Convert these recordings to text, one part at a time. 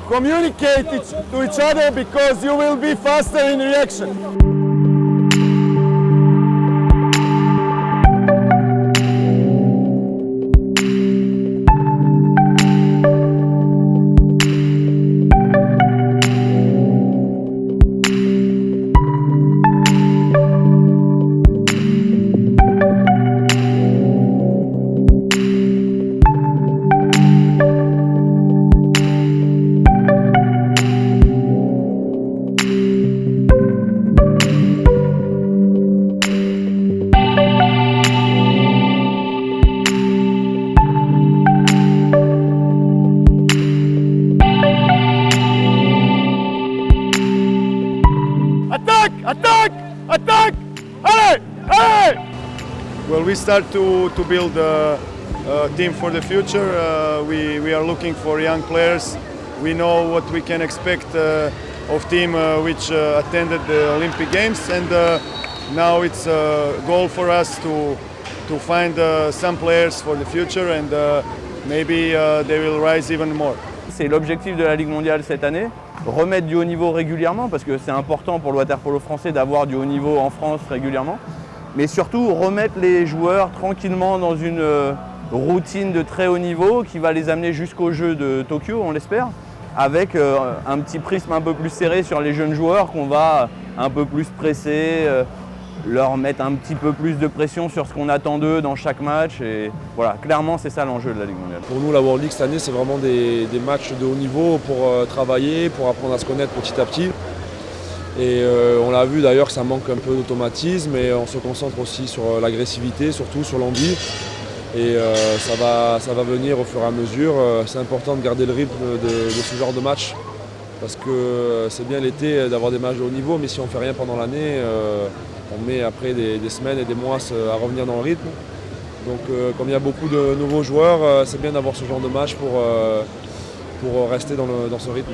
communicate to each other because you will be faster in reaction. Attack! Attack! Attack! Allez! Allez! Well, we start to build a team for the future. We are looking for young players. We know what we can expect of team which attended the Olympic Games, and now it's a goal for us to find some players for the future, and maybe they will rise even more. C'est l'objectif de la Ligue mondiale cette année, remettre du haut niveau régulièrement parce que c'est important pour le water-polo français d'avoir du haut niveau en France régulièrement, mais surtout remettre les joueurs tranquillement dans une routine de très haut niveau qui va les amener jusqu'aux Jeux de Tokyo, on l'espère, avec un petit prisme un peu plus serré sur les jeunes joueurs qu'on va un peu plus presser, leur mettre un petit peu plus de pression sur ce qu'on attend d'eux dans chaque match. Et voilà, clairement, c'est ça l'enjeu de la Ligue mondiale. Pour nous, la World League cette année, c'est vraiment des matchs de haut niveau pour travailler, pour apprendre à se connaître petit à petit. Et on l'a vu d'ailleurs que ça manque un peu d'automatisme, et on se concentre aussi sur l'agressivité, surtout sur l'envie. Et ça va venir au fur et à mesure. C'est important de garder le rythme de ce genre de match, parce que c'est bien l'été d'avoir des matchs de haut niveau, mais si on ne fait rien pendant l'année, on met après des semaines et des mois à revenir dans le rythme. Donc comme il y a beaucoup de nouveaux joueurs, c'est bien d'avoir ce genre de match pour rester dans ce rythme.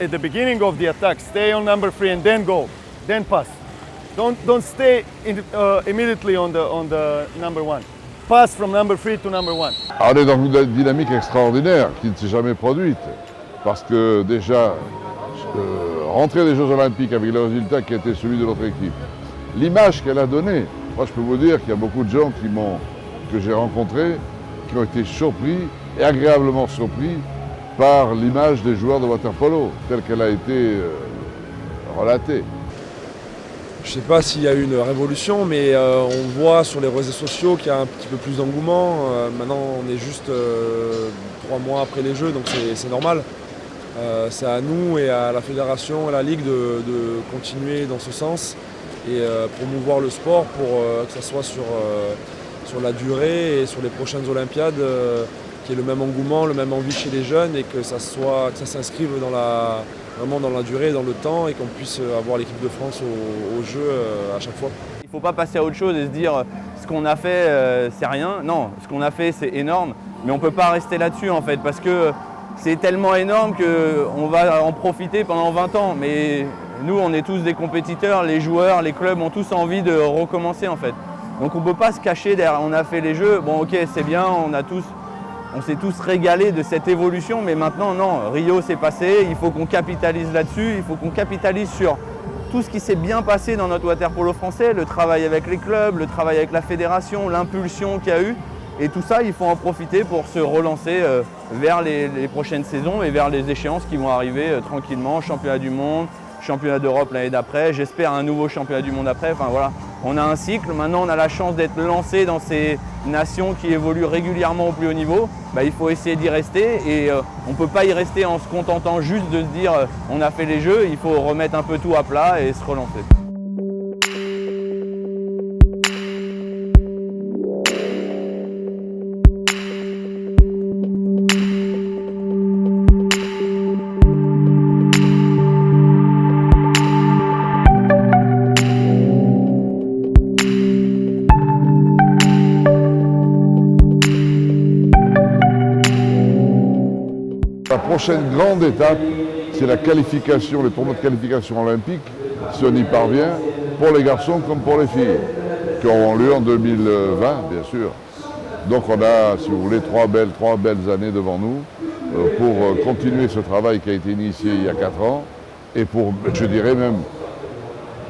At the beginning of the attack, stay on number 3 and then go, then pass. Don't stay immediately on the number 1. Pass from number 3 to number 1. On est dans une dynamique extraordinaire qui ne s'est jamais produite, parce que déjà, rentrer des Jeux Olympiques avec le résultat qui a été celui de notre équipe, l'image qu'elle a donnée, moi je peux vous dire qu'il y a beaucoup de gens que j'ai rencontrés qui ont été surpris et agréablement surpris par l'image des joueurs de water-polo, telle qu'elle a été relatée. Je ne sais pas s'il y a eu une révolution, mais on voit sur les réseaux sociaux qu'il y a un petit peu plus d'engouement. Maintenant, on est juste 3 mois après les Jeux, donc c'est normal. C'est à nous et à la fédération, à la Ligue de continuer dans ce sens et promouvoir le sport pour que ça soit sur la durée et sur les prochaines Olympiades, qu'il y ait le même engouement, le même envie chez les jeunes, et que ça s'inscrive vraiment dans la durée, dans le temps, et qu'on puisse avoir l'équipe de France aux Jeux à chaque fois. Il ne faut pas passer à autre chose et se dire ce qu'on a fait c'est rien. Non, ce qu'on a fait c'est énorme, mais on ne peut pas rester là-dessus en fait, parce que c'est tellement énorme qu'on va en profiter pendant 20 ans. Mais nous, on est tous des compétiteurs, les joueurs, les clubs ont tous envie de recommencer en fait. Donc on ne peut pas se cacher derrière, on a fait les Jeux, bon ok c'est bien, on s'est tous régalés de cette évolution, mais maintenant non, Rio s'est passé, il faut qu'on capitalise là-dessus, il faut qu'on capitalise sur tout ce qui s'est bien passé dans notre water-polo français, le travail avec les clubs, le travail avec la fédération, l'impulsion qu'il y a eu. Et tout ça, il faut en profiter pour se relancer vers les prochaines saisons et vers les échéances qui vont arriver tranquillement. Championnat du monde, championnat d'Europe l'année d'après, j'espère un nouveau championnat du monde après. Enfin voilà, on a un cycle, maintenant on a la chance d'être lancé dans ces nations qui évoluent régulièrement au plus haut niveau. Il faut essayer d'y rester, et on ne peut pas y rester en se contentant juste de se dire on a fait les Jeux, il faut remettre un peu tout à plat et se relancer. prochaine grande étape, c'est la qualification, les tournois de qualification olympique, si on y parvient, pour les garçons comme pour les filles, qui auront lieu en 2020, bien sûr. Donc on a, si vous voulez, trois belles années devant nous pour continuer ce travail qui a été initié il y a 4 ans et pour, je dirais même,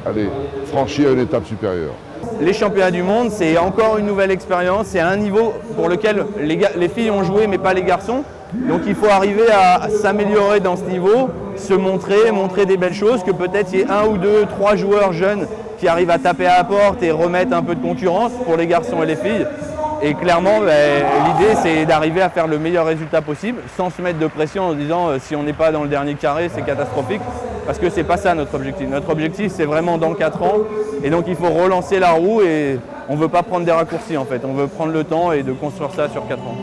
aller franchir une étape supérieure. Les championnats du monde, c'est encore une nouvelle expérience, c'est un niveau pour lequel les filles ont joué mais pas les garçons. Donc il faut arriver à s'améliorer dans ce niveau, se montrer des belles choses, que peut-être il y ait 1 ou 2, 3 joueurs jeunes qui arrivent à taper à la porte et remettre un peu de concurrence pour les garçons et les filles. Et clairement, l'idée c'est d'arriver à faire le meilleur résultat possible sans se mettre de pression en se disant si on n'est pas dans le dernier carré, c'est catastrophique. Parce que c'est pas ça notre objectif. Notre objectif c'est vraiment dans 4 ans. Et donc il faut relancer la roue et on ne veut pas prendre des raccourcis en fait. On veut prendre le temps et de construire ça sur 4 ans.